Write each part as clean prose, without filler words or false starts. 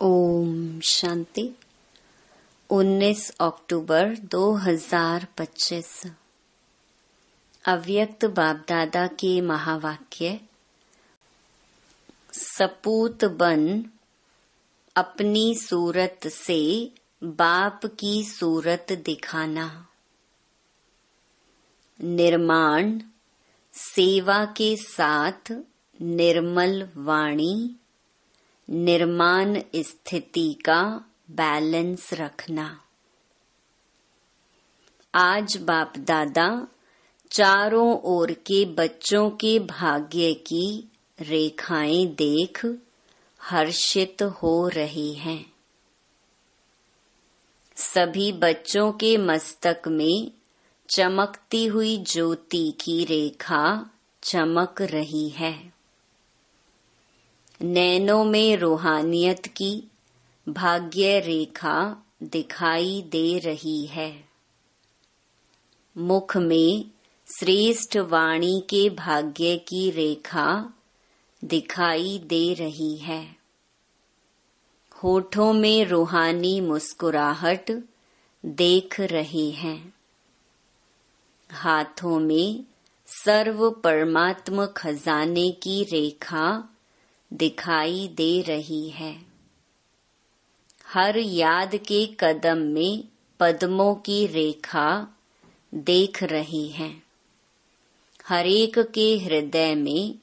ओम शांति। 19 अक्टूबर 2025। अव्यक्त बाप दादा के महावाक्य। सपूत बन अपनी सूरत से बाप की सूरत दिखाना। निर्माण सेवा के साथ निर्मल वाणी, निर्माण स्थिति का बैलेंस रखना। आज बाप दादा चारों ओर के बच्चों के भाग्य की रेखाएं देख हर्षित हो रहे हैं। सभी बच्चों के मस्तक में चमकती हुई ज्योति की रेखा चमक रही है। नैनों में रूहानियत की भाग्य रेखा दिखाई दे रही है। मुख में श्रेष्ठ वाणी के भाग्य की रेखा दिखाई दे रही है। होठों में रूहानी मुस्कुराहट देख रहे हैं। हाथों में सर्व परमात्म खजाने की रेखा दिखाई दे रही है। हर याद के कदम में पद्मों की रेखा देख रही है। हर एक के हृदय में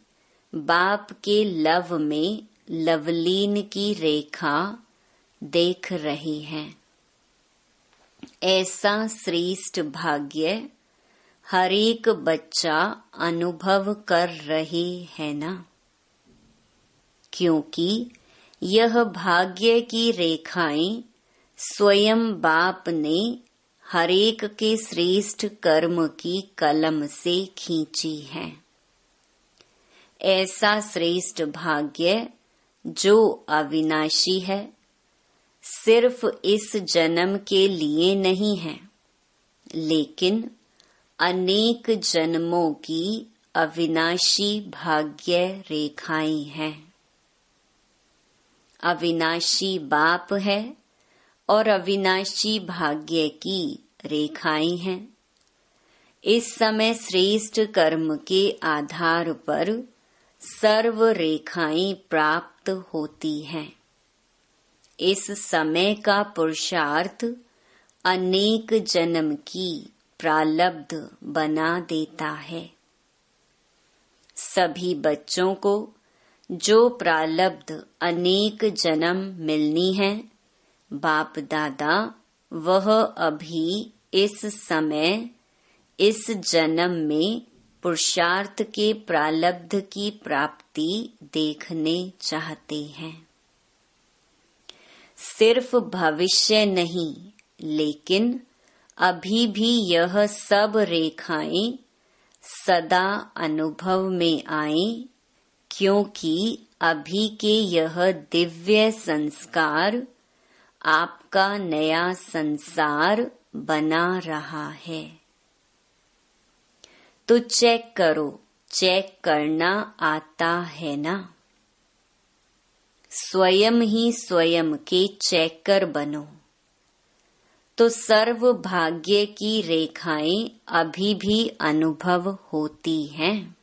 बाप के लव में लवलीन की रेखा देख रही है। ऐसा श्रेष्ठ भाग्य हर एक बच्चा अनुभव कर रहे है ना, क्योंकि यह भाग्य की रेखाएं स्वयं बाप ने हरेक के श्रेष्ठ कर्म की कलम से खींची है। ऐसा श्रेष्ठ भाग्य जो अविनाशी है, सिर्फ इस जन्म के लिए नहीं है, लेकिन अनेक जन्मों की अविनाशी भाग्य रेखाएं हैं। अविनाशी बाप है और अविनाशी भाग्य की रेखाएं हैं। इस समय श्रेष्ठ कर्म के आधार पर सर्व रेखाएं प्राप्त होती हैं। इस समय का पुरुषार्थ अनेक जन्म की प्रालब्ध बना देता है। सभी बच्चों को जो प्रालब्ध अनेक जन्म मिलनी है, बाप दादा वह अभी इस समय इस जन्म में पुरुषार्थ के प्रालब्ध की प्राप्ति देखने चाहते हैं। सिर्फ भविष्य नहीं, लेकिन अभी भी यह सब रेखाएं सदा अनुभव में आएं, क्योंकि अभी के यह दिव्य संस्कार आपका नया संसार बना रहा है। तो चेक करो, चेक करना आता है ना? स्वयं ही स्वयं के चेकर बनो, तो सर्व भाग्य की रेखाएं अभी भी अनुभव होती हैं।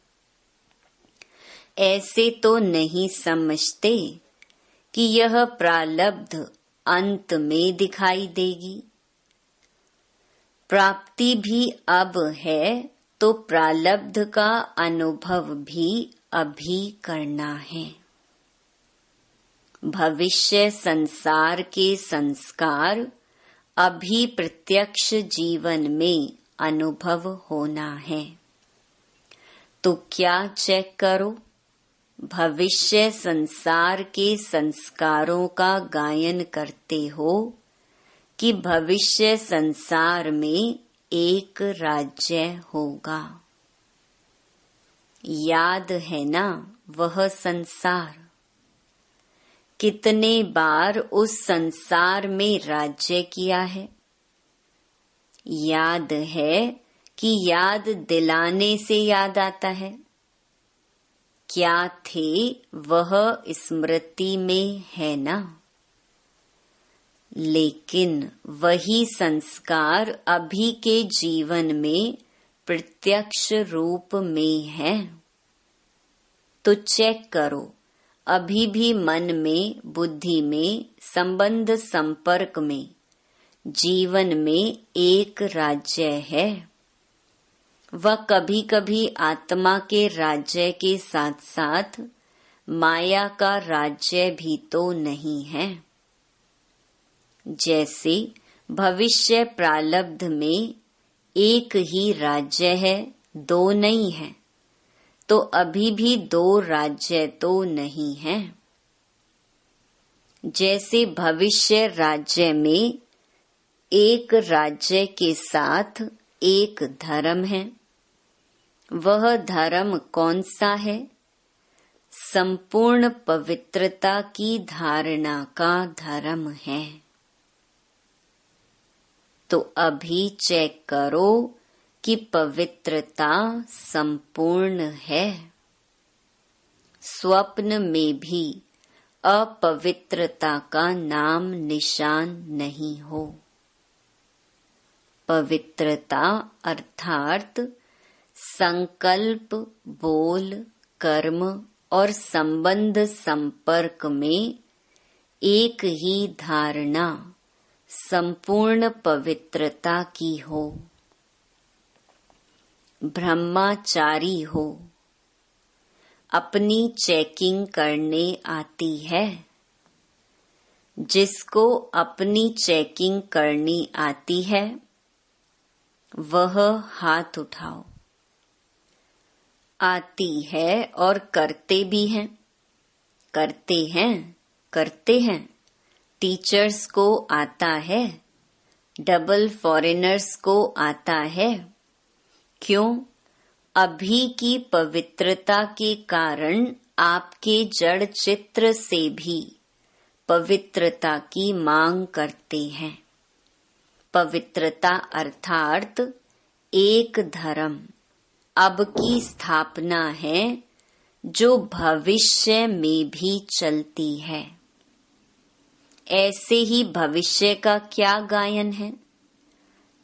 ऐसे तो नहीं समझते कि यह प्रालब्ध अंत में दिखाई देगी। प्राप्ति भी अब है, तो प्रालब्ध का अनुभव भी अभी करना है। भविष्य संसार के संस्कार अभी प्रत्यक्ष जीवन में अनुभव होना है। तो क्या चेक करो? भविष्य संसार के संस्कारों का गायन करते हो कि भविष्य संसार में एक राज्य होगा। याद है ना वह संसार? कितने बार उस संसार में राज्य किया है? याद है कि याद दिलाने से याद आता है। क्या थे वह स्मृति में है ना। लेकिन वही संस्कार अभी के जीवन में प्रत्यक्ष रूप में है। तो चेक करो, अभी भी मन में, बुद्धि में, संबंध संपर्क में, जीवन में एक राज्य है। वह कभी कभी आत्मा के राज्य के साथ साथ माया का राज्य भी तो नहीं है। जैसे भविष्य प्रारब्ध में एक ही राज्य है, दो नहीं है, तो अभी भी दो राज्य तो नहीं है। जैसे भविष्य राज्य में एक राज्य के साथ एक धर्म है, वह धर्म कौन सा है? संपूर्ण पवित्रता की धारणा का धर्म है। तो अभी चेक करो कि पवित्रता संपूर्ण है। स्वप्न में भी अपवित्रता का नाम निशान नहीं हो। पवित्रता अर्थात संकल्प, बोल, कर्म और संबंध संपर्क में एक ही धारणा संपूर्ण पवित्रता की हो। ब्रह्मचारी हो, अपनी चेकिंग करने आती है। जिसको अपनी चेकिंग करनी आती है वह हाथ उठाओ। आती है और करते भी हैं, करते हैं। टीचर्स को आता है, डबल फॉरेनर्स को आता है। क्यों? अभी की पवित्रता के कारण आपके जड़ चित्र से भी पवित्रता की मांग करते हैं। पवित्रता अर्थात एक धर्म अब की स्थापना है जो भविष्य में भी चलती है। ऐसे ही भविष्य का क्या गायन है?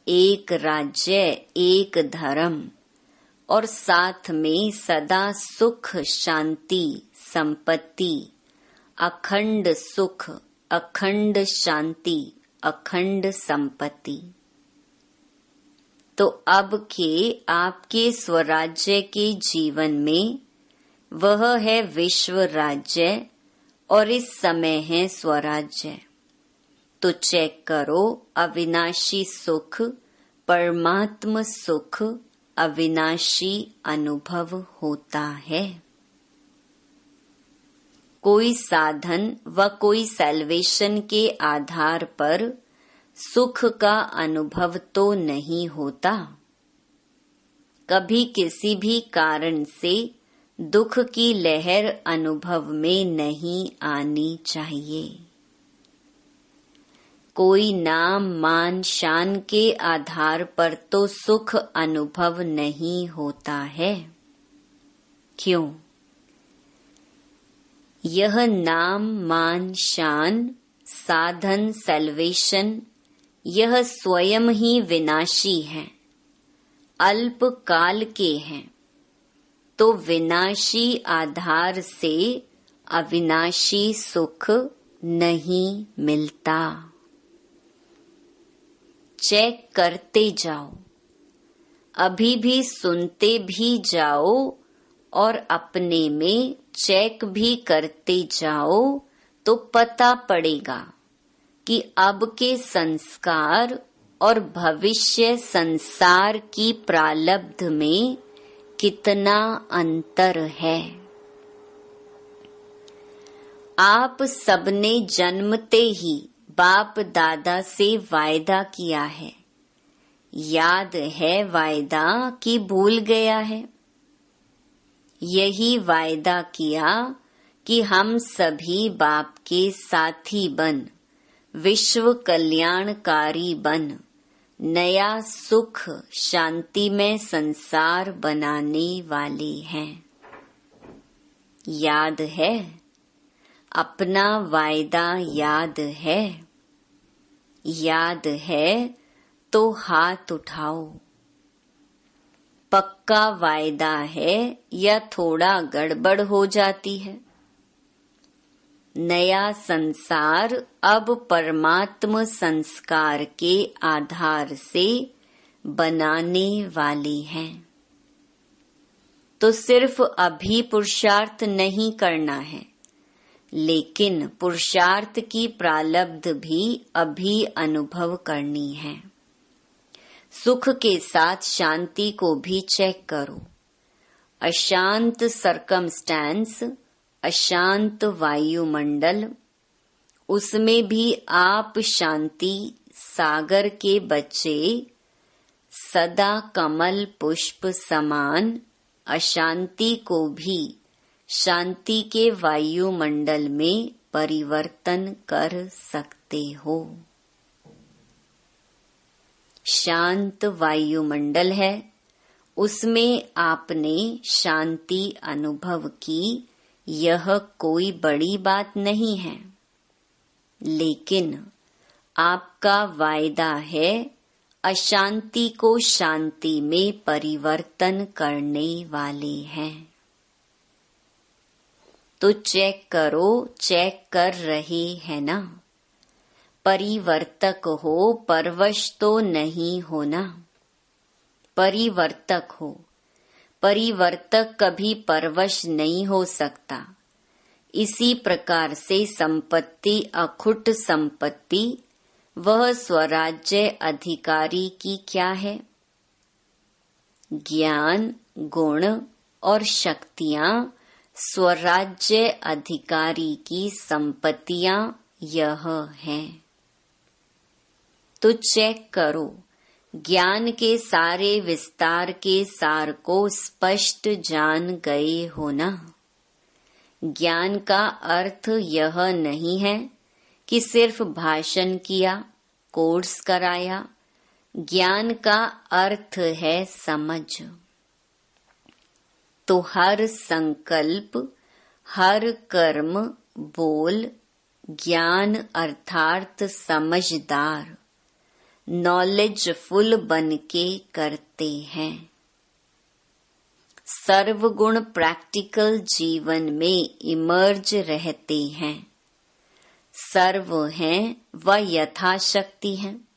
एक राज्य, एक धर्म और साथ में सदा सुख, शांति, संपत्ति, अखंड सुख, अखंड शांति, अखंड संपत्ति। तो अब के आपके स्वराज्य के जीवन में वह है विश्व राज्य और इस समय है स्वराज्य। तो चेक करो, अविनाशी सुख, परमात्म सुख, अविनाशी अनुभव होता है। कोई साधन व कोई सैल्वेशन के आधार पर सुख का अनुभव तो नहीं होता। कभी किसी भी कारण से दुख की लहर अनुभव में नहीं आनी चाहिए। कोई नाम, मान, शान के आधार पर तो सुख अनुभव नहीं होता है। क्यों? यह नाम, मान, शान, साधन, सैल्वेशन यह स्वयं ही विनाशी हैं, अल्प काल के हैं। तो विनाशी आधार से अविनाशी सुख नहीं मिलता। चेक करते जाओ, अभी भी सुनते भी जाओ और अपने में चेक भी करते जाओ तो पता पड़ेगा कि अब के संस्कार और भविष्य संसार की प्रारब्ध में कितना अंतर है। आप सबने जन्मते ही बाप दादा से वायदा किया है। याद है वायदा कि भूल गया है? यही वायदा किया कि हम सभी बाप के साथी बन, विश्व कल्याणकारी बन, नया सुख शांति में संसार बनाने वाले हैं। याद है? अपना वायदा याद है? याद है तो हाथ उठाओ। पक्का वायदा है या थोड़ा गड़बड़ हो जाती है? नया संसार अब परमात्म संस्कार के आधार से बनाने वाली हैं। तो सिर्फ अभी पुरुषार्थ नहीं करना है, लेकिन पुरुषार्थ की प्रारब्ध भी अभी अनुभव करनी है। सुख के साथ शांति को भी चेक करो। अशांत सर्कमस्टेंस, अशांत वायुमंडल, उसमें भी आप शांति सागर के बच्चे सदा कमल पुष्प समान अशांति को भी शांति के वायुमंडल में परिवर्तन कर सकते हो। शांत वायुमंडल है, उसमें आपने शांति अनुभव की, यह कोई बड़ी बात नहीं है। लेकिन आपका वायदा है अशांति को शांति में परिवर्तन करने वाले हैं। तो चेक करो, चेक कर रहे हैं ना? परिवर्तक हो, परवश तो नहीं होना। परिवर्तक हो, परिवर्तक कभी परवश नहीं हो सकता। इसी प्रकार से संपत्ति, अखुट संपत्ति, वह स्वराज्य अधिकारी की क्या है? ज्ञान, गुण और शक्तियां स्वराज्य अधिकारी की संपत्तियां यह हैं। तो चेक करो, ज्ञान के सारे विस्तार के सार को स्पष्ट जान गए हो ना? ज्ञान का अर्थ यह नहीं है कि सिर्फ भाषण किया, कोर्स कराया। ज्ञान का अर्थ है समझ। तो हर संकल्प, हर कर्म, बोल ज्ञान अर्थात समझदार, नॉलेजफुल बनके करते हैं। सर्वगुण प्रैक्टिकल जीवन में इमर्ज रहते हैं। सर्व हैं व यथाशक्ति हैं।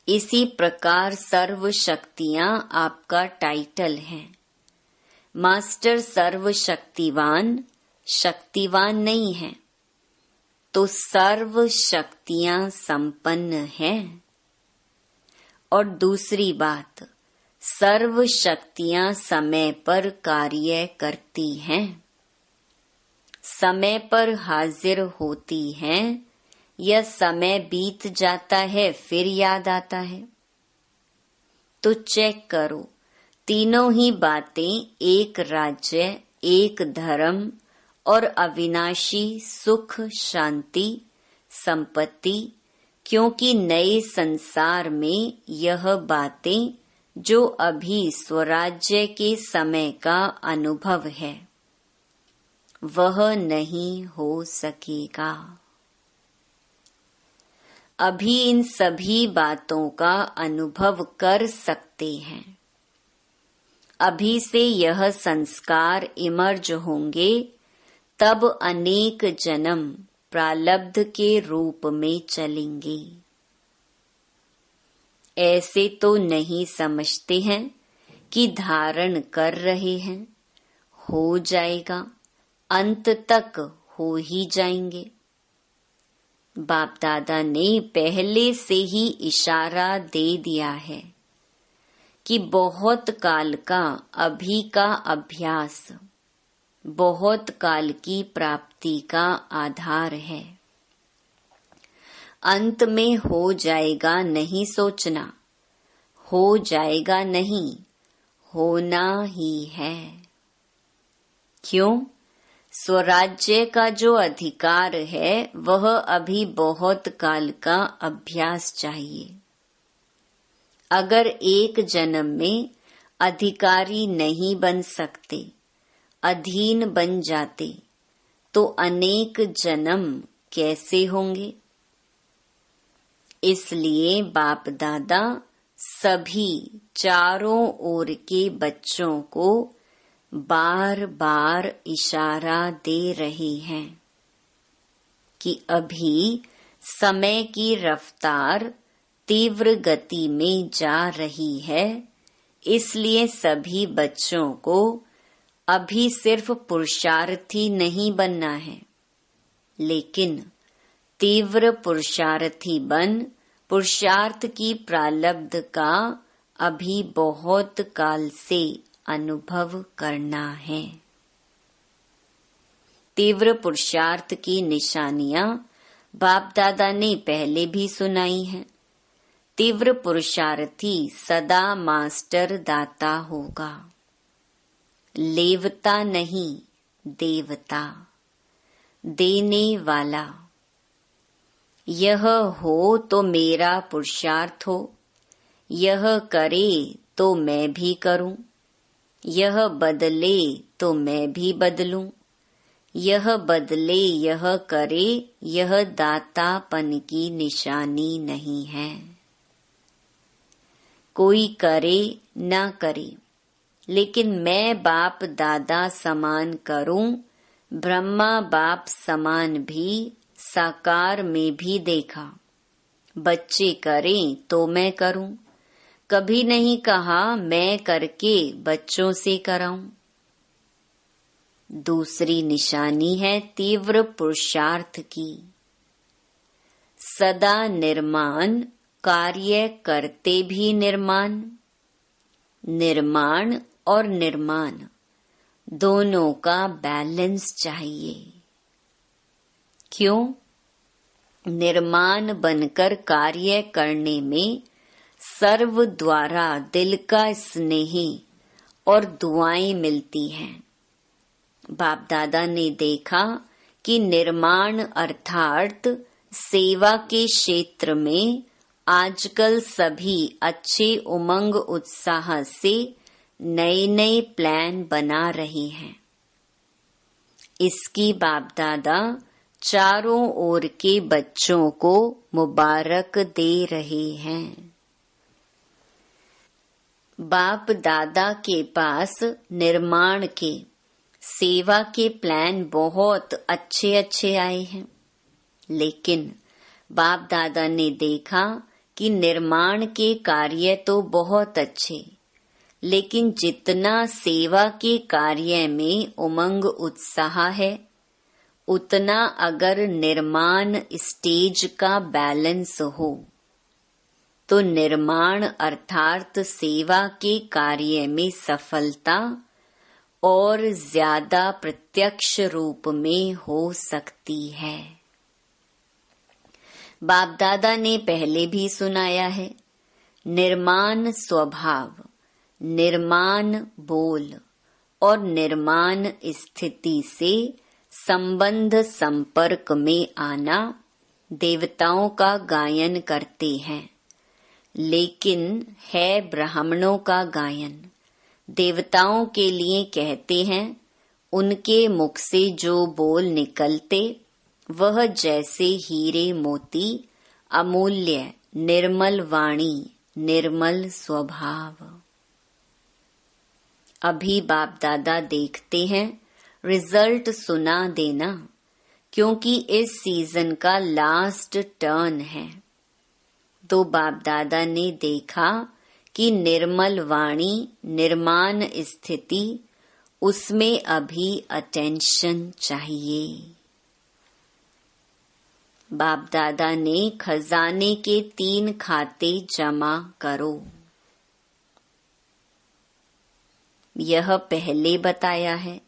इसी प्रकार सर्व शक्तियां आपका टाइटल है। मास्टर सर्वशक्तिवान शक्तिवान नहीं है, तो सर्व शक्तियां संपन्न है। और दूसरी बात, सर्व शक्तियां समय पर कार्य करती हैं, समय पर हाजिर होती हैं, या समय बीत जाता है फिर याद आता है। तो चेक करो, तीनों ही बातें एक राज्य, एक धर्म और अविनाशी सुख, शांति, संपत्ति, क्योंकि नए संसार में यह बातें जो अभी स्वराज्य के समय का अनुभव है, वह नहीं हो सकेगा। अभी इन सभी बातों का अनुभव कर सकते हैं। अभी से यह संस्कार इमर्ज होंगे, तब अनेक जन्म प्रारब्ध के रूप में चलेंगे। ऐसे तो नहीं समझते हैं कि धारण कर रहे हैं, हो जाएगा, अंत तक हो ही जाएंगे। बाप दादा ने पहले से ही इशारा दे दिया है कि बहुत काल का अभी का अभ्यास बहुत काल की प्राप्ति का आधार है। अंत में हो जाएगा नहीं सोचना, हो जाएगा नहीं, होना ही है। क्यों? स्वराज्य का जो अधिकार है वह अभी बहुत काल का अभ्यास चाहिए। अगर एक जन्म में अधिकारी नहीं बन सकते, अधीन बन जाते, तो अनेक जन्म कैसे होंगे? इसलिए बाप दादा सभी चारों ओर के बच्चों को बार बार इशारा दे रहे हैं कि अभी समय की रफ्तार तीव्र गति में जा रही है। इसलिए सभी बच्चों को अभी सिर्फ पुरुषार्थी नहीं बनना है, लेकिन तीव्र पुरुषार्थी बन पुरुषार्थ की प्रारब्ध का अभी बहुत काल से अनुभव करना है। तीव्र पुरुषार्थ की निशानियां बाप दादा ने पहले भी सुनाई हैं। तीव्र पुरुषार्थी सदा मास्टर दाता होगा, लेवता नहीं देवता, देने वाला। यह हो तो मेरा पुरुषार्थ हो, यह करे तो मैं भी करूं, यह बदले तो मैं भी बदलूं, यह बदले यह करे, यह दातापन की निशानी नहीं है। कोई करे ना करे, लेकिन मैं बाप दादा समान करूं, ब्रह्मा बाप समान भी साकार में भी देखा। बच्चे करें तो मैं करूं, कभी नहीं कहा मैं करके बच्चों से कराऊं। दूसरी निशानी है तीव्र पुरुषार्थ की। सदा निर्माण, कार्य करते भी निर्माण। निर्माण और निर्माण दोनों का बैलेंस चाहिए। क्यों? निर्माण बनकर कार्य करने में सर्व द्वारा दिल का स्नेह और दुआएं मिलती हैं। बाप दादा ने देखा कि निर्माण अर्थात सेवा के क्षेत्र में आजकल सभी अच्छे उमंग उत्साह से नए नए प्लान बना रहे हैं। इसकी बाप दादा चारों ओर के बच्चों को मुबारक दे रहे हैं। बाप दादा के पास निर्माण के, सेवा के प्लान बहुत अच्छे अच्छे आए हैं, लेकिन बाप दादा ने देखा कि निर्माण के कार्य तो बहुत अच्छे, लेकिन जितना सेवा के कार्य में उमंग उत्साह है, उतना अगर निर्माण स्टेज का बैलेंस हो तो निर्माण अर्थात सेवा के कार्य में सफलता और ज्यादा प्रत्यक्ष रूप में हो सकती है। बाप दादा ने पहले भी सुनाया है, निर्माण स्वभाव, निर्माण बोल और निर्माण स्थिति से संबंध संपर्क में आना देवताओं का गायन करते हैं, लेकिन है ब्राह्मणों का गायन। देवताओं के लिए कहते हैं, उनके मुख से जो बोल निकलते वह जैसे हीरे मोती, अमूल्य, निर्मल वाणी, निर्मल स्वभाव। अभी बाप दादा देखते हैं, रिजल्ट सुना देना, क्योंकि इस सीजन का लास्ट टर्न है। तो बाप दादा ने देखा कि निर्मल वाणी, निर्माण स्थिति, उसमें अभी अटेंशन चाहिए। बाप दादा ने खजाने के 3 खाते जमा करो, यह पहले बताया है।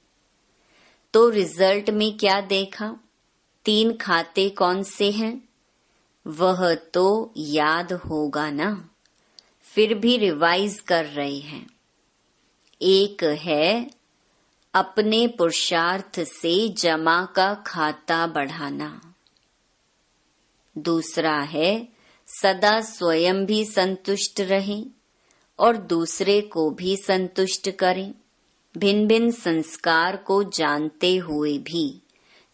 तो रिजल्ट में क्या देखा? 3 खाते कौन से हैं? वह तो याद होगा ना, फिर भी रिवाइज कर रहे हैं। एक है अपने पुरुषार्थ से जमा का खाता बढ़ाना। दूसरा है सदा स्वयं भी संतुष्ट रहें और दूसरे को भी संतुष्ट करें। भिन्न भिन्न संस्कार को जानते हुए भी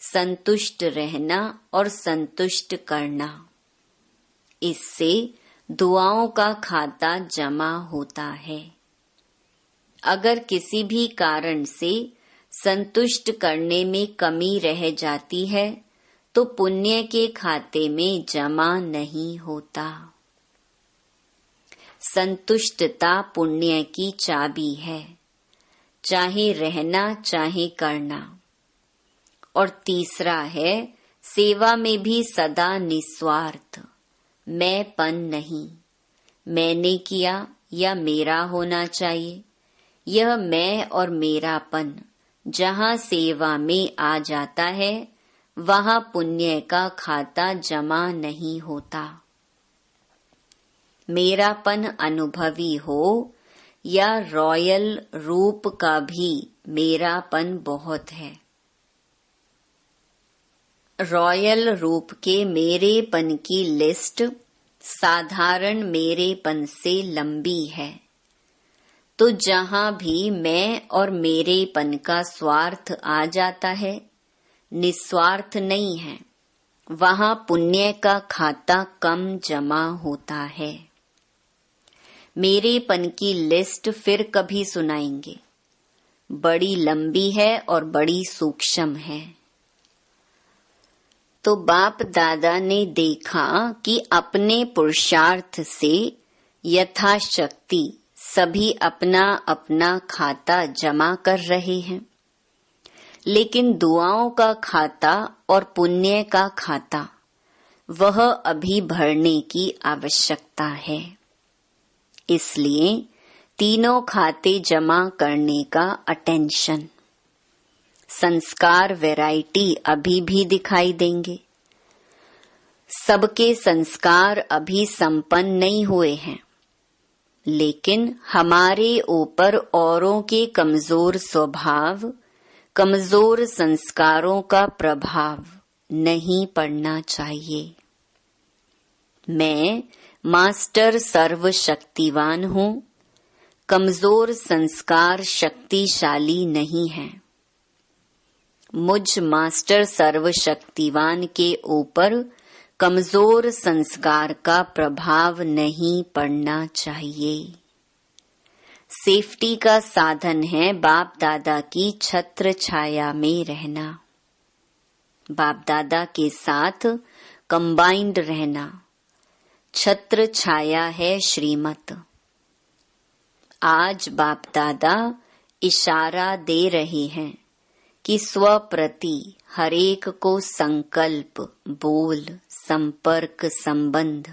संतुष्ट रहना और संतुष्ट करना। इससे दुआओं का खाता जमा होता है। अगर किसी भी कारण से संतुष्ट करने में कमी रह जाती है तो पुण्य के खाते में जमा नहीं होता। संतुष्टता पुण्य की चाबी है, चाहे रहना चाहे करना। और तीसरा है सेवा में भी सदा निस्वार्थ, मैंपन नहीं, मैंने किया या मेरा होना चाहिए। यह मैं और मेरापन जहाँ सेवा में आ जाता है वहाँ पुण्य का खाता जमा नहीं होता। मेरापन अनुभवी हो या रॉयल रूप का भी मेरापन बहुत है। रॉयल रूप के मेरेपन की लिस्ट साधारण मेरेपन से लंबी है। तो जहाँ भी मैं और मेरेपन का स्वार्थ आ जाता है, निस्वार्थ नहीं है, वहाँ पुण्य का खाता कम जमा होता है। मेरेपन की लिस्ट फिर कभी सुनाएंगे, बड़ी लंबी है और बड़ी सूक्ष्म है। तो बाप दादा ने देखा कि अपने पुरुषार्थ से यथाशक्ति सभी अपना अपना खाता जमा कर रहे हैं, लेकिन दुआओं का खाता और पुण्य का खाता वह अभी भरने की आवश्यकता है। इसलिए तीनों खाते जमा करने का अटेंशन। संस्कार वैरायटी अभी भी दिखाई देंगे। सबके संस्कार अभी संपन्न नहीं हुए हैं, लेकिन हमारे ऊपर औरों के कमजोर स्वभाव, कमजोर संस्कारों का प्रभाव नहीं पड़ना चाहिए। मैं मास्टर सर्वशक्तिवान हूँ, कमजोर संस्कार शक्तिशाली नहीं है। मुझ मास्टर सर्वशक्तिवान के ऊपर कमजोर संस्कार का प्रभाव नहीं पड़ना चाहिए। सेफ्टी का साधन है बाप दादा की छत्र छाया में रहना, बाप दादा के साथ कंबाइंड रहना। छत्र छाया है श्रीमत। आज बाप दादा इशारा दे रहे हैं कि स्व प्रति हरेक को संकल्प, बोल, संपर्क, संबंध,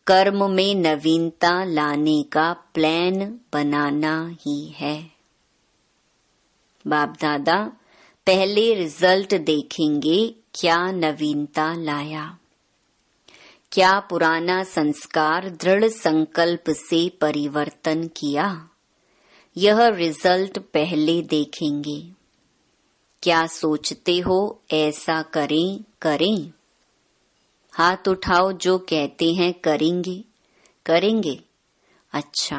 कर्म में नवीनता लाने का प्लान बनाना ही है। बाप दादा पहले रिजल्ट देखेंगे, क्या नवीनता लाया, क्या पुराना संस्कार दृढ़ संकल्प से परिवर्तन किया। यह रिजल्ट पहले देखेंगे। क्या सोचते हो ऐसा करें करें? हाथ उठाओ जो कहते हैं करेंगे करेंगे। अच्छा,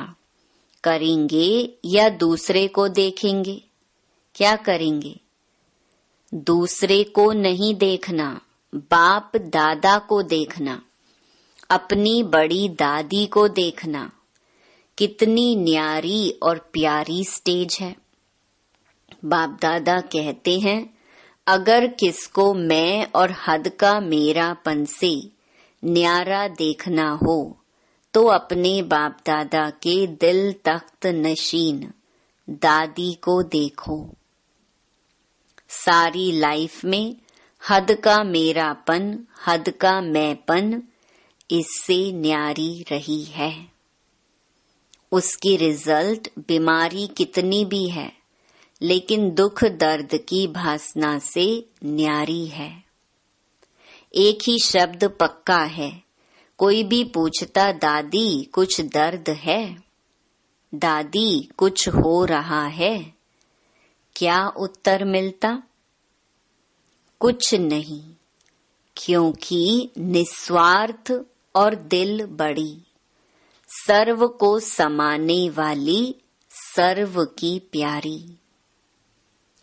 करेंगे या दूसरे को देखेंगे? क्या करेंगे? दूसरे को नहीं देखना, बाप दादा को देखना, अपनी बड़ी दादी को देखना। कितनी न्यारी और प्यारी स्टेज है। बाप दादा कहते हैं, अगर किसको मैं और हद का मेरापन से न्यारा देखना हो तो अपने बाप दादा के दिल तख्त नशीन दादी को देखो। सारी लाइफ में हद का मेरापन, हद का मैंपन इससे न्यारी रही है। उसकी रिजल्ट बीमारी कितनी भी है, लेकिन दुख दर्द की भासना से न्यारी है। एक ही शब्द पक्का है। कोई भी पूछता, दादी कुछ दर्द है, दादी कुछ हो रहा है, क्या उत्तर मिलता? कुछ नहीं, क्योंकि निस्वार्थ और दिल बड़ी, सर्व को समाने वाली, सर्व की प्यारी।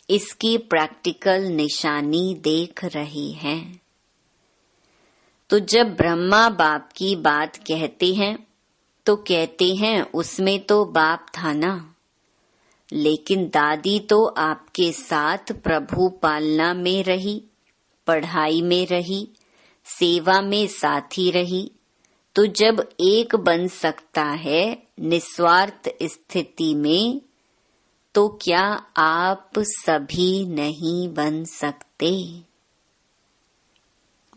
इसकी प्रैक्टिकल निशानी देख रहे हैं। तो जब ब्रह्मा बाप की बात कहते हैं तो कहते हैं उसमें तो बाप था ना, लेकिन दादी तो आपके साथ प्रभु पालना में रही, पढ़ाई में रही, सेवा में साथी रही। तो जब एक बन सकता है निस्वार्थ स्थिति में, तो क्या आप सभी नहीं बन सकते?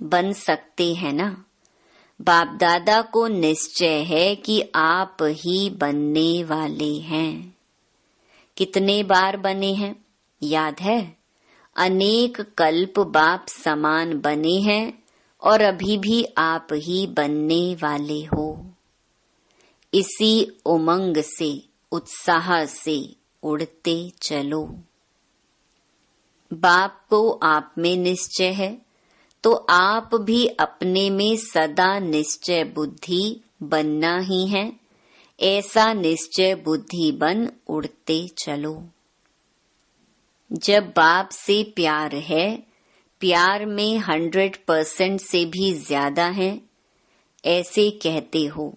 बन सकते हैं ना। बाप दादा को निश्चय है कि आप ही बनने वाले हैं। कितने बार बने हैं याद है? अनेक कल्प बाप समान बने हैं और अभी भी आप ही बनने वाले हो। इसी उमंग से, उत्साह से उड़ते चलो। बाप को आप में निश्चय है तो आप भी अपने में सदा निश्चय बुद्धि बनना ही है। ऐसा निश्चय बुद्धि बन उड़ते चलो। जब बाप से प्यार है, प्यार में 100% से भी ज्यादा है, ऐसे कहते हो,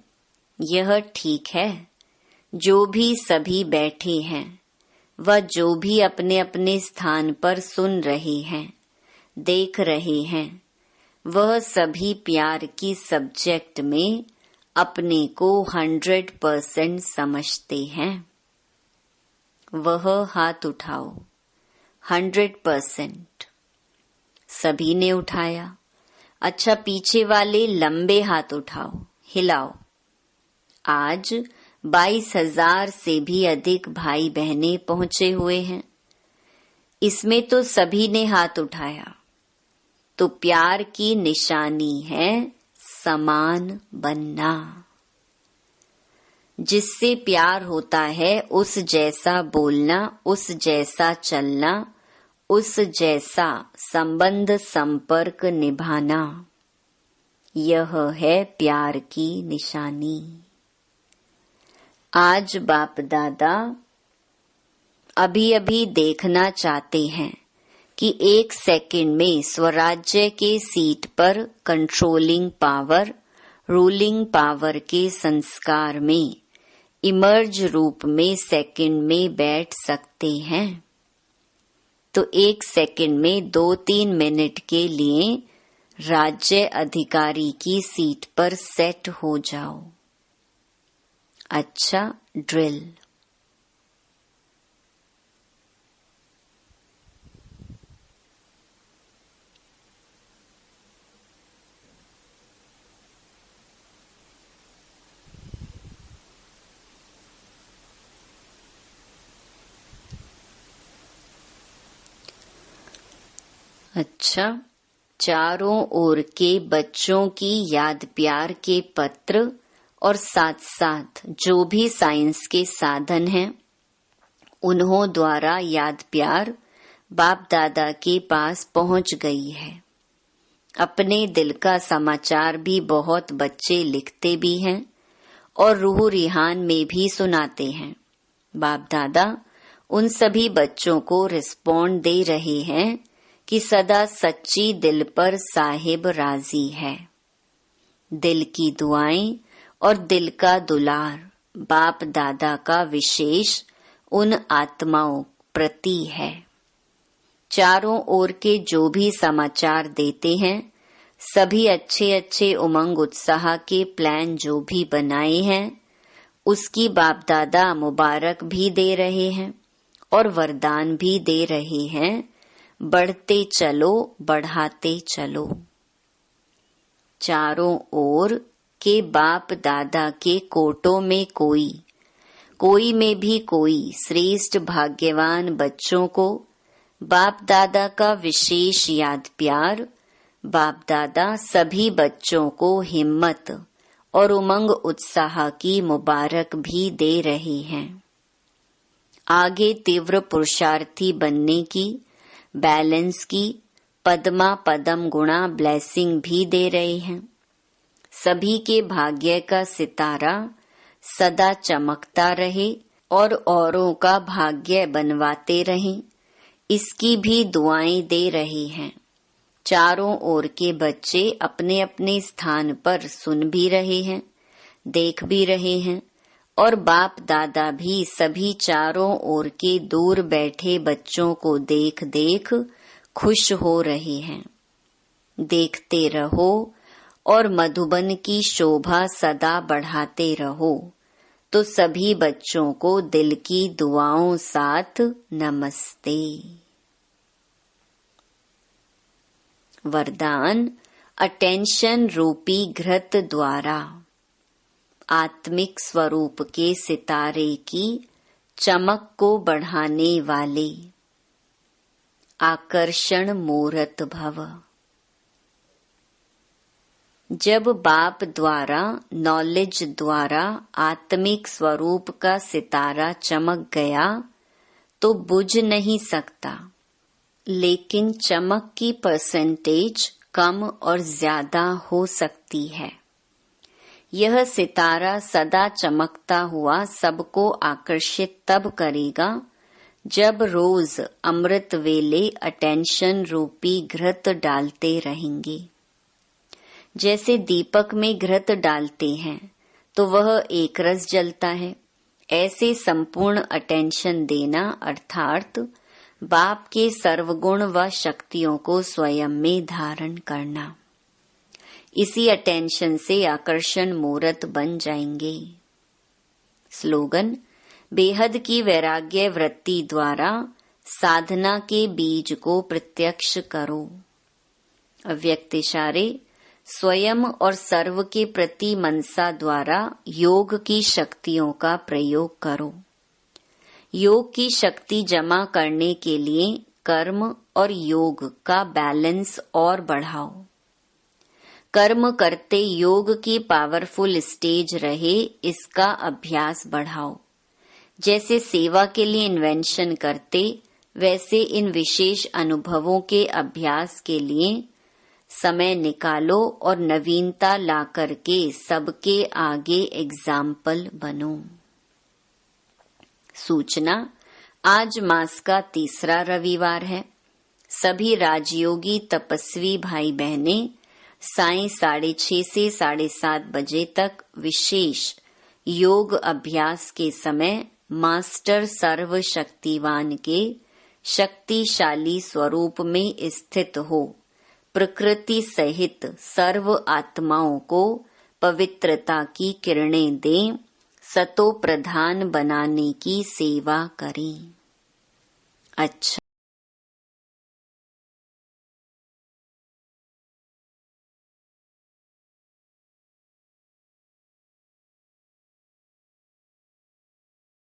यह ठीक है। जो भी सभी बैठे हैं व जो भी अपने अपने स्थान पर सुन रहे हैं, देख रहे हैं, वह सभी प्यार की सब्जेक्ट में अपने को 100% समझते हैं। वह हाथ उठाओ। 100%। सभी ने उठाया। अच्छा, पीछे वाले लंबे हाथ उठाओ, हिलाओ। आज 22,000 से भी अधिक भाई बहनें पहुंचे हुए हैं। इसमें तो सभी ने हाथ उठाया। तो प्यार की निशानी है समान बनना। जिससे प्यार होता है उस जैसा बोलना, उस जैसा चलना, उस जैसा संबंध संपर्क निभाना, यह है प्यार की निशानी। आज बाप दादा अभी अभी देखना चाहते हैं कि 1 सेकंड में स्वराज्य के सीट पर कंट्रोलिंग पावर, रूलिंग पावर के संस्कार में इमर्ज रूप में सेकंड में बैठ सकते हैं। तो 1 सेकंड में 2-3 मिनट के लिए राज्य अधिकारी की सीट पर सेट हो जाओ। अच्छा, ड्रिल। अच्छा, चारों ओर के बच्चों की याद प्यार के पत्र और साथ साथ जो भी साइंस के साधन हैं, उन्हों द्वारा याद प्यार बाप दादा के पास पहुंच गई है। अपने दिल का समाचार भी बहुत बच्चे लिखते भी हैं और रूह रिहान में भी सुनाते हैं। बाप दादा उन सभी बच्चों को रिस्पॉन्ड दे रहे हैं कि सदा सच्ची दिल पर साहिब राजी है। दिल की दुआएं और दिल का दुलार बाप दादा का विशेष उन आत्माओं प्रति है। चारों ओर के जो भी समाचार देते हैं, सभी अच्छे अच्छे उमंग उत्साह के प्लान जो भी बनाए हैं, उसकी बाप दादा मुबारक भी दे रहे हैं और वरदान भी दे रहे हैं। बढ़ते चलो, बढ़ाते चलो। चारों ओर के बाप दादा के कोटों में कोई में भी कोई श्रेष्ठ भाग्यवान बच्चों को बाप दादा का विशेष याद प्यार। बाप दादा सभी बच्चों को हिम्मत और उमंग उत्साह की मुबारक भी दे रहे हैं। आगे तीव्र पुरुषार्थी बनने की, बैलेंस की, पद्मा पदम गुणा ब्लेसिंग भी दे रहे हैं। सभी के भाग्य का सितारा सदा चमकता रहे और औरों का भाग्य बनवाते रहें, इसकी भी दुआएं दे रहे हैं। चारों ओर के बच्चे अपने अपने स्थान पर सुन भी रहे हैं, देख भी रहे हैं और बाप दादा भी सभी चारों ओर के दूर बैठे बच्चों को देख देख खुश हो रहे हैं। देखते रहो और मधुबन की शोभा सदा बढ़ाते रहो। तो सभी बच्चों को दिल की दुआओं साथ नमस्ते। वरदान अटेंशन रूपी घृत द्वारा आत्मिक स्वरूप के सितारे की चमक को बढ़ाने वाले आकर्षण मूर्त भव। जब बाप द्वारा नॉलेज द्वारा आत्मिक स्वरूप का सितारा चमक गया तो बुझ नहीं सकता, लेकिन चमक की परसेंटेज कम और ज्यादा हो सकती है। यह सितारा सदा चमकता हुआ सबको आकर्षित तब करेगा जब रोज अमृत वेले अटेंशन रूपी घृत डालते रहेंगे। जैसे दीपक में घृत डालते हैं तो वह एक रस जलता है, ऐसे संपूर्ण अटेंशन देना अर्थात बाप के सर्वगुण व शक्तियों को स्वयं में धारण करना। इसी अटेंशन से आकर्षण मूर्त बन जाएंगे। स्लोगन बेहद की वैराग्य वृत्ति द्वारा साधना के बीज को प्रत्यक्ष करो। अव्यक्त इशारे स्वयं और सर्व के प्रति मनसा द्वारा योग की शक्तियों का प्रयोग करो। योग की शक्ति जमा करने के लिए कर्म और योग का बैलेंस और बढ़ाओ। कर्म करते योग की पावरफुल स्टेज रहे, इसका अभ्यास बढ़ाओ। जैसे सेवा के लिए इन्वेंशन करते, वैसे इन विशेष अनुभवों के अभ्यास के लिए समय निकालो और नवीनता ला करके सबके आगे एग्जाम्पल बनो। सूचना, आज मास का तीसरा रविवार है। सभी राजयोगी तपस्वी भाई बहने सायं 6:30 से 7:30 बजे तक विशेष योग अभ्यास के समय मास्टर सर्वशक्तिवान के शक्तिशाली स्वरूप में स्थित हो प्रकृति सहित सर्व आत्माओं को पवित्रता की किरणें दें, सतो प्रधान बनाने की सेवा करें। अच्छा।